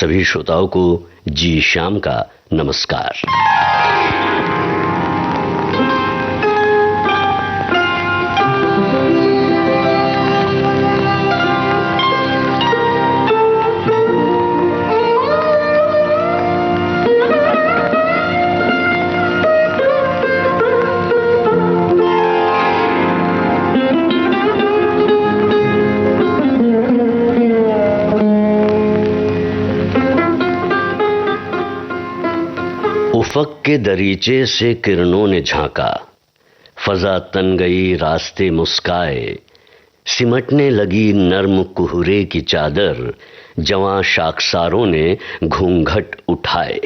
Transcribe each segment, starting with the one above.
सभी श्रोताओं को जी शाम का नमस्कार। उफ़क़ के दरीचे से किरणों ने झांका, फजा तन गई रास्ते मुस्काए, सिमटने लगी नर्म कुहरे की चादर, जवां शाखसारों ने घूंघट उठाए।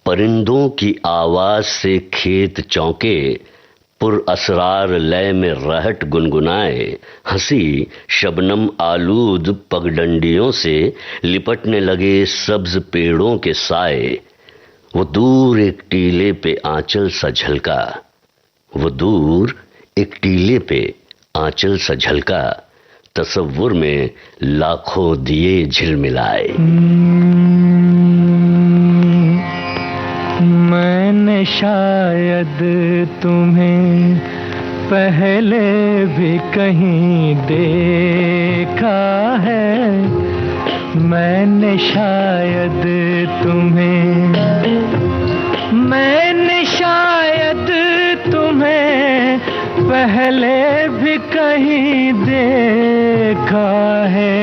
परिंदों की आवाज से खेत चौंके, पुर असरार लय में रहट गुनगुनाए। हंसी शबनम आलूद पगडंडियों से लिपटने लगे सब्ज पेड़ों के साए। वो दूर एक टीले पे आंचल सा झलका, वो दूर एक टीले पे आंचल सा झलका, तसव्वुर में लाखों दिए झिलमिलाए। मैंने शायद तुम्हें पहले भी कहीं देखा है, मैंने शायद तुम्हें पहले भी कहीं देखा है,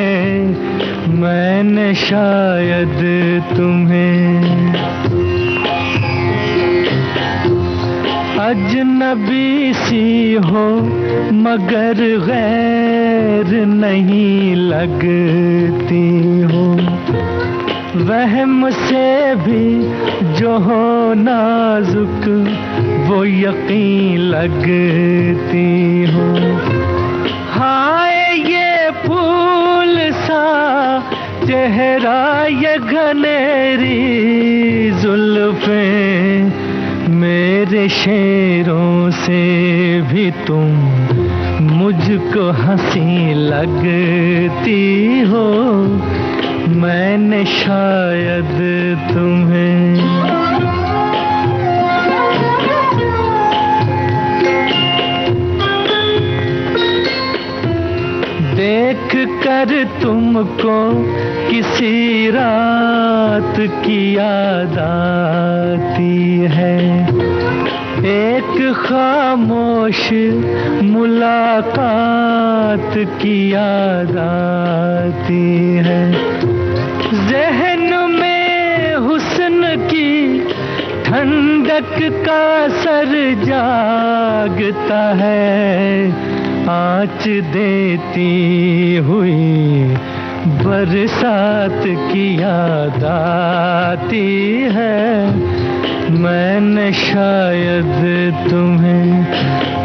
मैंने शायद तुम्हें अजनबी सी हो मगर गैर नहीं लगती हो, वहम से भी जो हो नाजुक वो यकीन लगती हो। हाय ये फूल सा चेहरा, ये घनेरी जुल्फें, मेरे शेरों से भी तुम मुझको हंसी लगती हो, मैंने शायद तुम्हें देख कर तुमको किसी रात की याद आती है, एक खामोश मुलाकात की याद आती है। ज़हन में हुस्न की ठंडक का सर जागता है, आँच देती हुई बरसात की याद आती है, मैंने शायद तुम्हें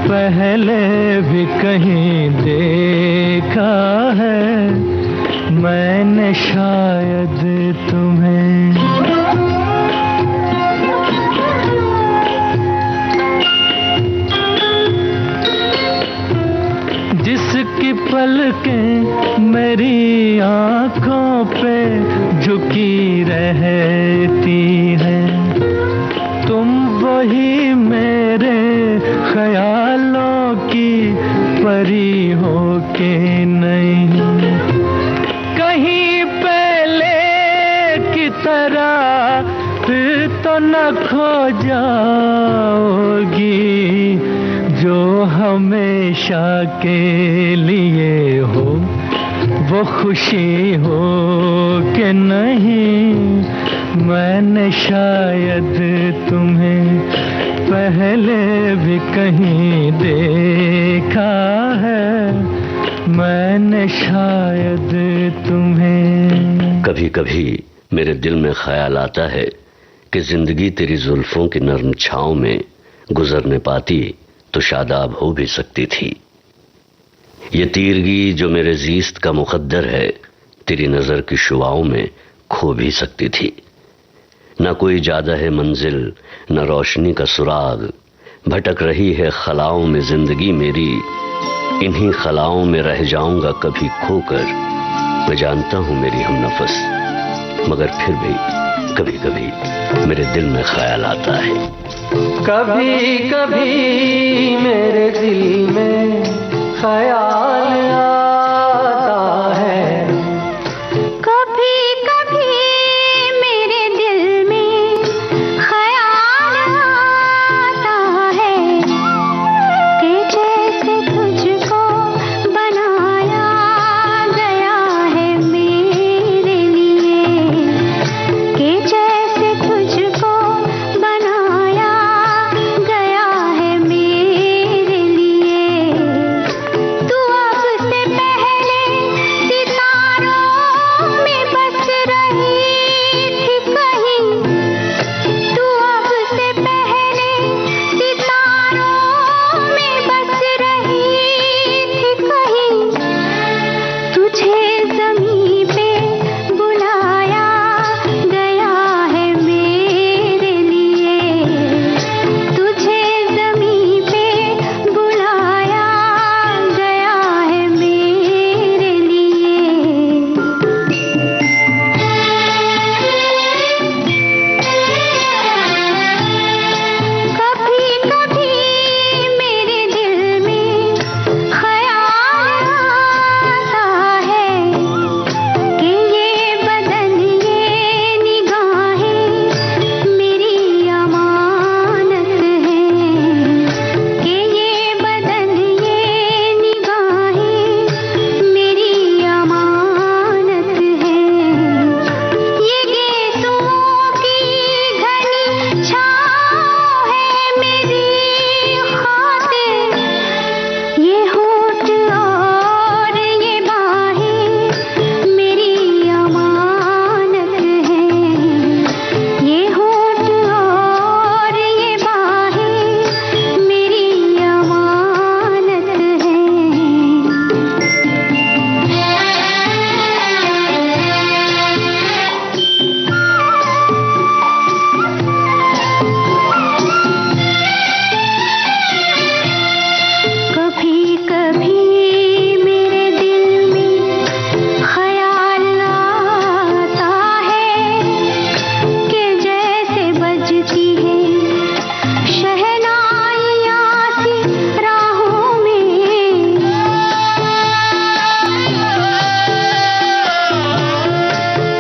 पहले भी कहीं देखा है, मैंने शायद तुम्हें जिसकी पलकें मेरी आँखों पे झुकी रहती है, तुम वही मेरे ख्यालों की परी हो के नहीं, कहीं पहले की तरह फिर तो न खो जाओगी, जो हमेशा के लिए हो वो खुशी हो कि नहीं, मैंने शायद तुम्हें पहले भी कहीं देखा है, मैंने शायद तुम्हें। कभी कभी मेरे दिल में ख्याल आता है कि जिंदगी तेरी जुल्फों की नर्म छांव में गुजरने पाती तो शादाब हो भी सकती थी। ये तीरगी जो मेरे जीस्त का मुकद्दर है, तेरी नजर की शुआओं में खो भी सकती थी। न कोई जादा है मंजिल, न रोशनी का सुराग, भटक रही है खलाओं में जिंदगी मेरी, इन्हीं खलाओं में रह जाऊंगा कभी खोकर, मैं जानता हूं मेरी हमनफस मगर फिर भी कभी कभी मेरे दिल में ख्याल आता है। कभी कभी मेरे दिल में ख्याल आता है। कभी कभी मेरे दिल में ख्याल आता है कि जैसे तुझको बनाया गया है मेरे लिए, कि जैसे तुझको बनाया गया है मेरे लिए। तू अब से पहले सितारों में बस रही थी कहीं, तू अब से पहले सितारों में बस रही थी कहीं। तुझे ज़मीं पे बुलाया गया है मेरे लिए, तुझे ज़मीं पे बुलाया गया है मेरे लिए। कभी कभी मेरे दिल में ख्याल आता है कि ये बदन ये निगाहें मेरी अमानत है, कि ये बदन ये निगाहें मेरी अमानत है। ये गेसुओं की घनी छाँव है मेरी खातिर, ये होठ और ये बाहें मेरी अमानत है, ये होठ और ये बाहें मेरी अमानत है। कभी कभी मेरे दिल में ख्याल आता है कि जैसे बजती है शहनाइयाँ सी राहों में,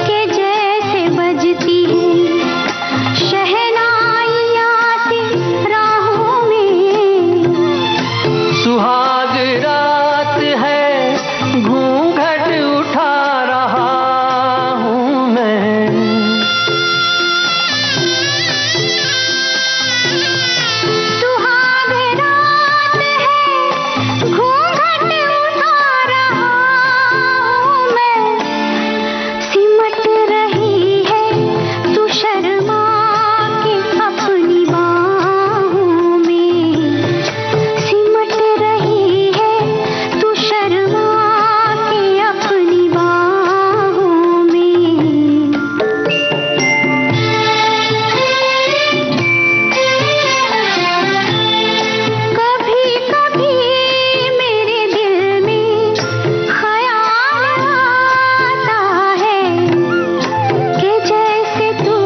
कि जैसे बजती है शहनाइयाँ सी राहों में। सुहाग रात है घूंघट उठा रहा हूँ मैं, सुहाग रात है घूंघट उठा रहा हूँ मैं। सिमट रही है तू शर्मा के अपनी बाहों में, सिमट रही है तू शर्मा के अपनी बाहों में। कभी कभी मेरे दिल में ख्याल आता है कि जैसे तू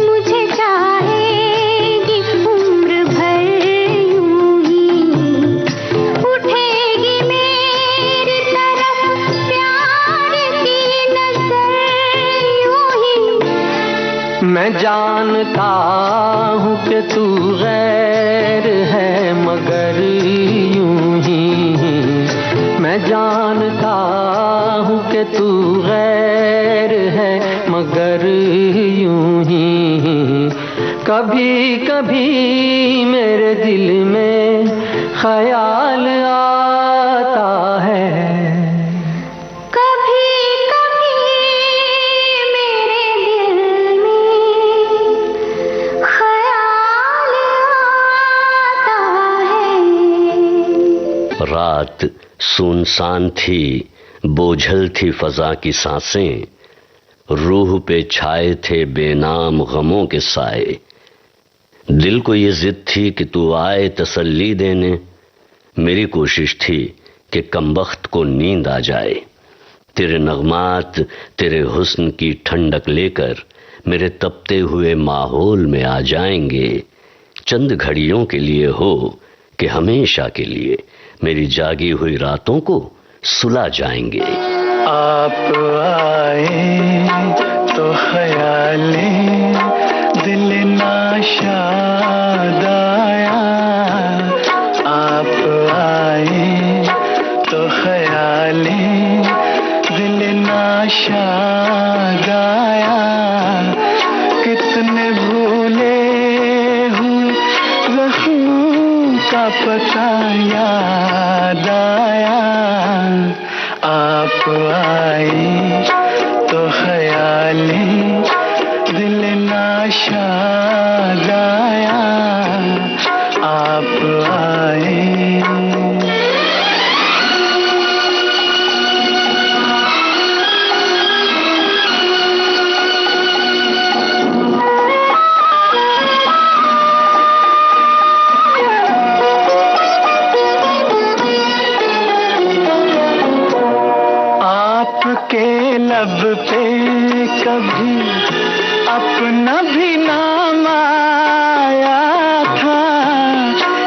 मुझे चाहेगी उम्र भर यूं ही, उठेगी मेरी तरफ प्यार की नजर यूं ही। मैं जानता हूँ कि तू गैर है मगर यूं ही, मैं जानता हूँ कि तू गैर है मगर यूं ही। कभी कभी मेरे दिल में ख्याल आता है। कभी कभी मेरे दिल में ख्याल आता है। रात सुनसान थी, बोझल थी फजा की सांसें, रूह पे छाए थे बेनाम गमों के साए। दिल को ये जिद थी कि तू आए तसल्ली देने, मेरी कोशिश थी कि कमबख्त को नींद आ जाए। तेरे नगमात, तेरे हुस्न की ठंडक लेकर मेरे तपते हुए माहौल में आ जाएंगे। चंद घड़ियों के लिए हो कि हमेशा के लिए मेरी जागी हुई रातों को सुला जाएंगे। आप आए तो ख्याले दिल नाशाद आया। आप आए तो ख्याले दिल नाशाद आया। कितने भूले हुए ज़ख्मों का पता याद आया। आप आए तो ख्याले दिल नाशाद आया। आप आए। आपके लब पे कभी अपना भी नाम आया था।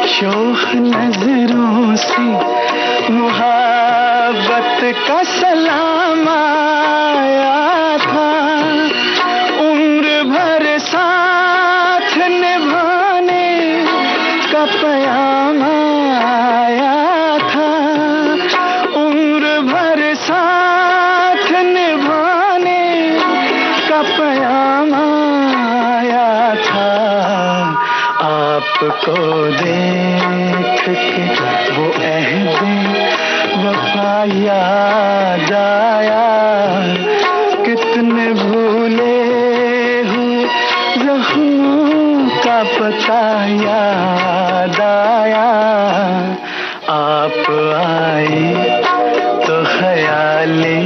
शोख नजरों से मुहब्बत का सलाम आया था। उम्र भर साथ निभाने का पयाम आया था। उम्र भर साथ निभाने का पयाम आया था। आपको देख के वो अहद वफा याद आया। कितने भूले हुए ज़ख्मों का पता याद आया। आप आए तो ख्याले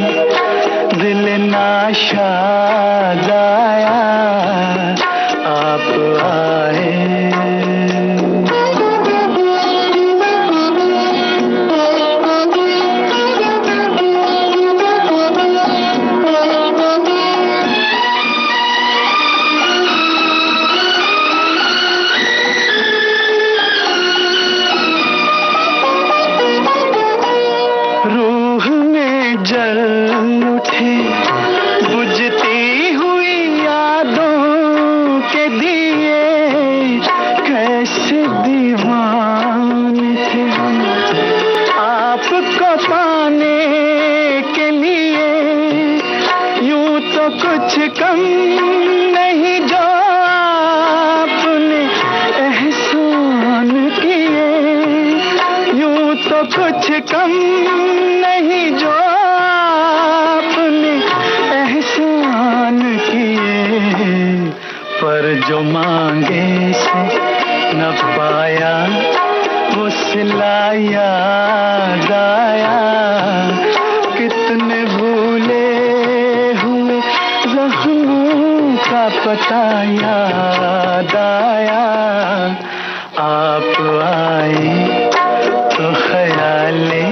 दिल नाशाद आया। आप आए। रूह में जल उठे बुझती हुई यादों के दिए। कैसे दीवाने थे हम आपको पाने के लिए। यूं तो कुछ कम नहीं जो आपने एहसान किए। यूं तो कुछ कम नहीं जो आपने एहसान किए। पर जो मांगे से न पाया वो सिला याद आया। कितने भूले हुए ज़ख्मों का पता याद आया। आप आए तो ख्याले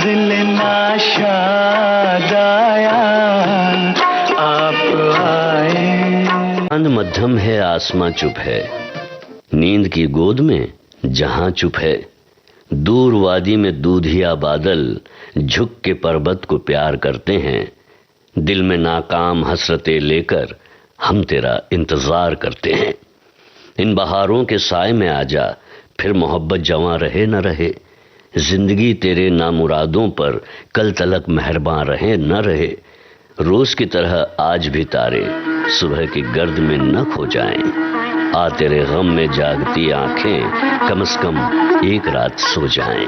दिल नाशाद आया। आप आए। चांद मध्यम है, आसमां चुप है, नींद की गोद में जहां चुप है। दूर वादी में दूधिया बादल झुक के पर्वत को प्यार करते हैं। दिल में नाकाम हसरतें लेकर हम तेरा इंतजार करते हैं। इन बहारों के साए में आजा, फिर मोहब्बत जवां रहे न रहे। जिंदगी तेरे नामुरादों पर कल तलक मेहरबान रहे न रहे। रोज की तरह आज भी तारे सुबह की गर्द में न खो जाएं। आ तेरे गम में जागती आंखें कम से कम एक रात सो जाएं।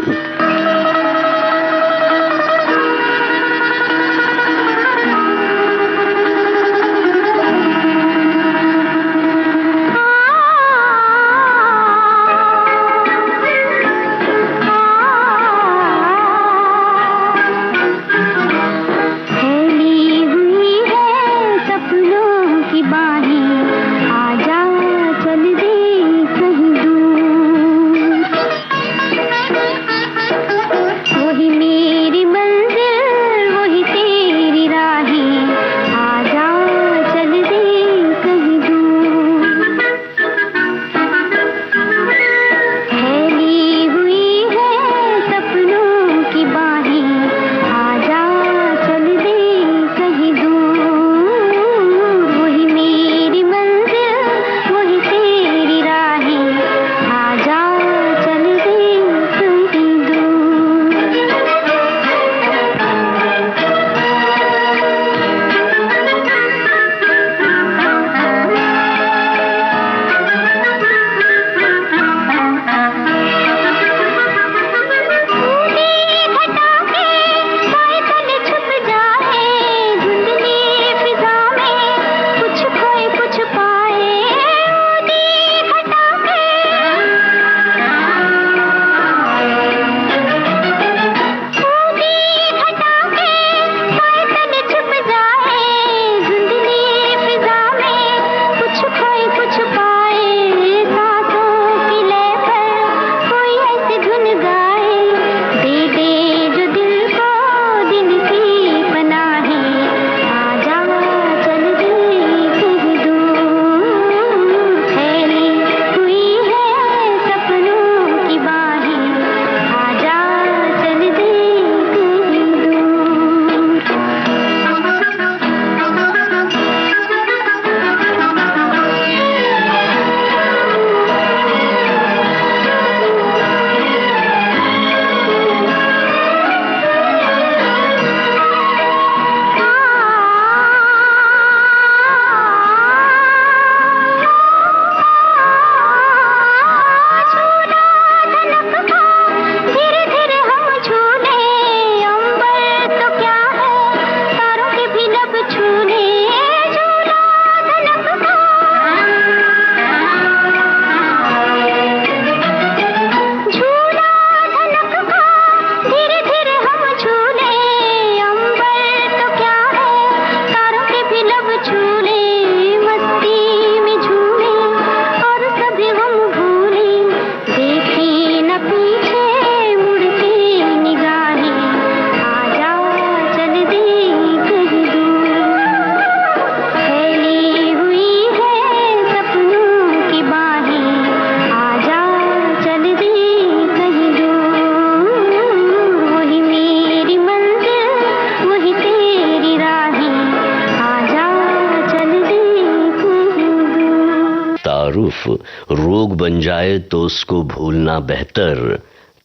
तारुफ रोग बन जाए तो उसको भूलना बेहतर,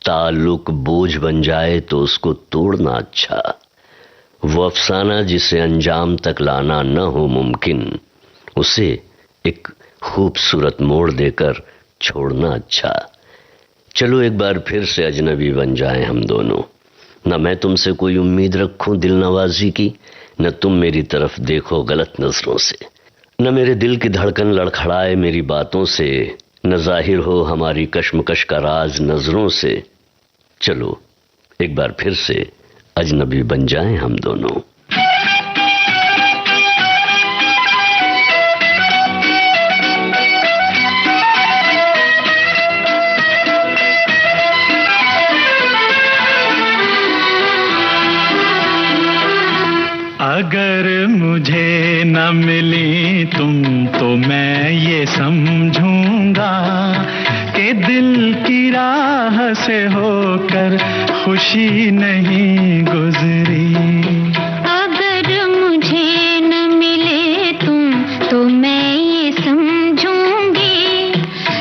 ताल्लुक बोझ बन जाए तो उसको तोड़ना अच्छा। वो अफसाना जिसे अंजाम तक लाना न हो मुमकिन, उसे एक खूबसूरत मोड़ देकर छोड़ना अच्छा। चलो एक बार फिर से अजनबी बन जाएं हम दोनों। न मैं तुमसे कोई उम्मीद रखूं दिल नवाजी की, न तुम मेरी तरफ देखो गलत नजरों से, न मेरे दिल की धड़कन लड़खड़ाए मेरी बातों से, न जाहिर हो हमारी कश्मकश का राज नजरों से। चलो एक बार फिर से अजनबी बन जाएं हम दोनों। अगर मुझे न मिली तुम तो मैं ये समझूंगा कि दिल की राह से होकर खुशी नहीं गुजरी। अगर मुझे न मिले तुम तो मैं ये समझूंगी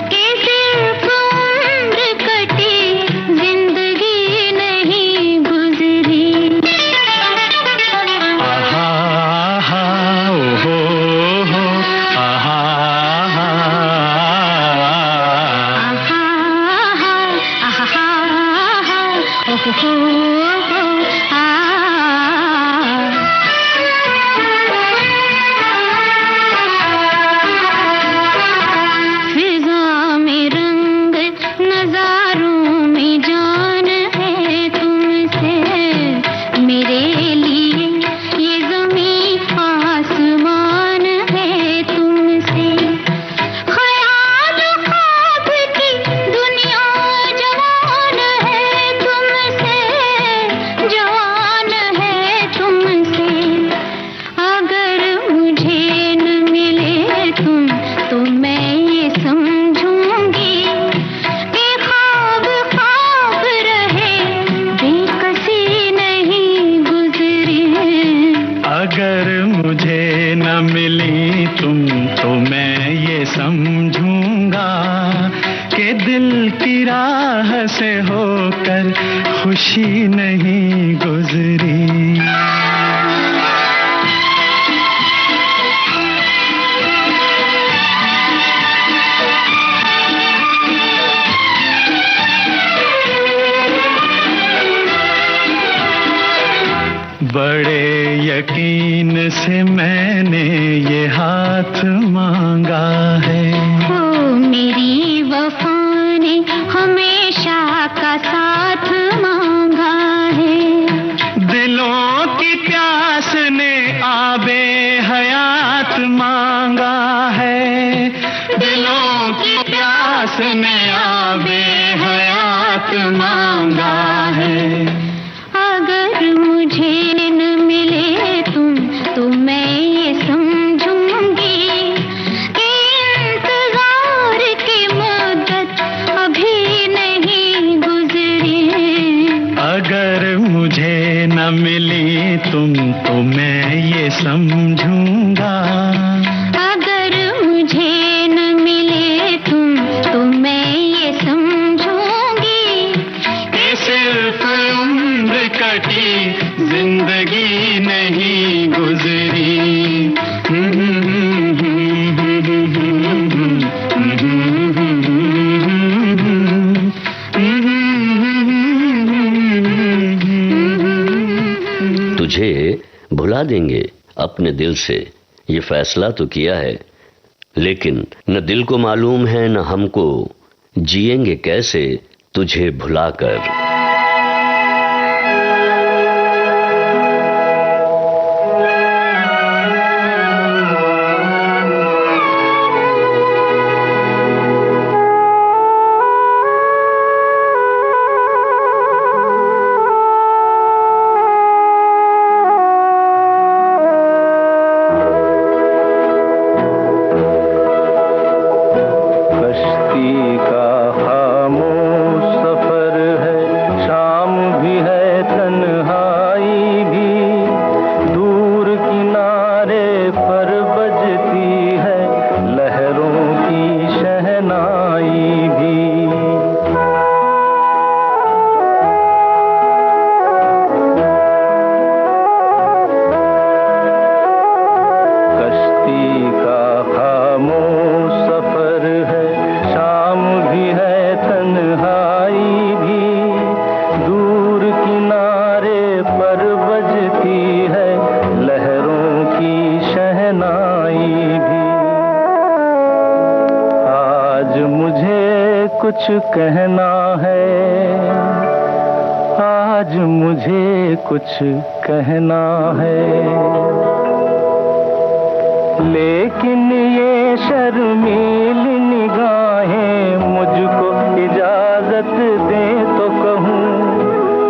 कि सिर्फ उम्र कटी जिंदगी नहीं गुजरी। फिजा में रंग नजारों में जान है तुमसे, मेरे लिए ये ज़मीं आसमान है तुमसे। ख्याल ख्वाब की दुनिया जवान है तुमसे, जवान है तुमसे। अगर मुझे न मिले तुम तो मैं ये समझूंगी कि ख्वाब ख्वाब रहे बेकसी नहीं गुजरी। अगर मुझे न मिली तुम तो मैं ये समझूंगा कि दिल की राह से होकर खुशी नहीं गुजरी। बड़े यकीन से मैंने ये हाथ मांगा है, ओ मेरी वफा ने हमेशा का साथ मांगा है। दिलों की प्यास ने आबे हयात मांगा है, दिलों की प्यास ने आबे हयात मांगा है। अगर मुझे न मिले तुम तो मैं ये समझूंगी कि इंतजार की मुद्दत अभी नहीं गुजरी। अगर मुझे न मिली तुम तो मैं ये समझूंगा। अगर मुझे न मिले तुम तो मैं ये समझूंगी कि सिर्फ उम्र कटी जिंदगी नहीं गुजरी। तुझे भुला देंगे अपने दिल से, ये फैसला तो किया है, लेकिन न दिल को मालूम है न हमको जिएंगे कैसे तुझे भुलाकर। कश्ती का खामोश सफर है, सुनाई भी। आज मुझे कुछ कहना है, आज मुझे कुछ कहना है, लेकिन ये शर्मीली निगाहें मुझको इजाजत दे तो कहूँ,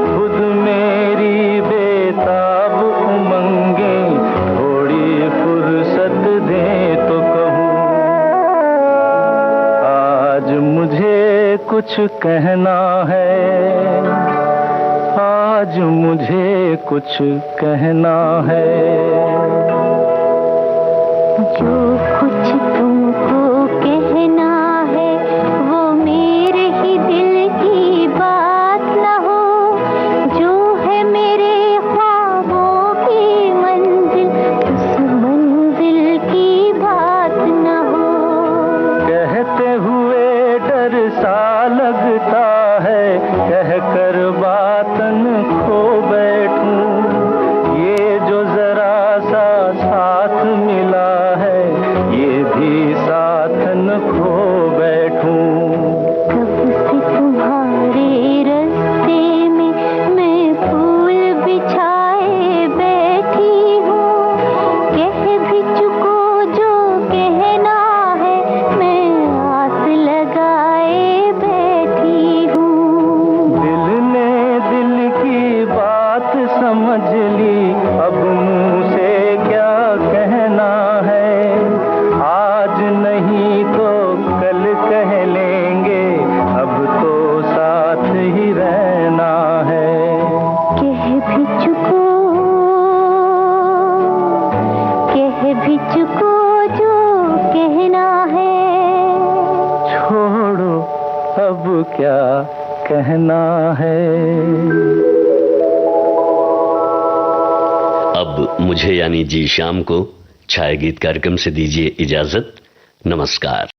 खुद मेरी बेताब उमंगें थोड़ी फुर्सत दे तो कहूँ। आज मुझे कुछ कहना है, आज मुझे कुछ कहना है। जो कुछ तुमको कहना है वो मेरे ही दिल की बात न हो, जो है मेरे ख्वाबों की मंजिल उस मंजिल की बात न हो। कहते हुए डर सा लगता है, कहकर बातन खो बैठूं, ये जो जरा सा साथ मिला है ये भी साथ न खो बैठूं। कब से तुम्हारे रास्ते में मैं फूल बिछाए बैठी हूँ, कह भी चुको जो कहना है, मैं आस लगाए बैठी हूँ। दिल ने दिल की बात समझ ली, अब मुंह से क्या कहना है, आज नहीं तो कल कह लेंगे, अब तो साथ ही रहना है। कह भी चुको जो कहना है। छोड़ो अब क्या कहना है। अब मुझे यानी जी श्याम को छाया गीत कार्यक्रम से दीजिए इजाजत। नमस्कार।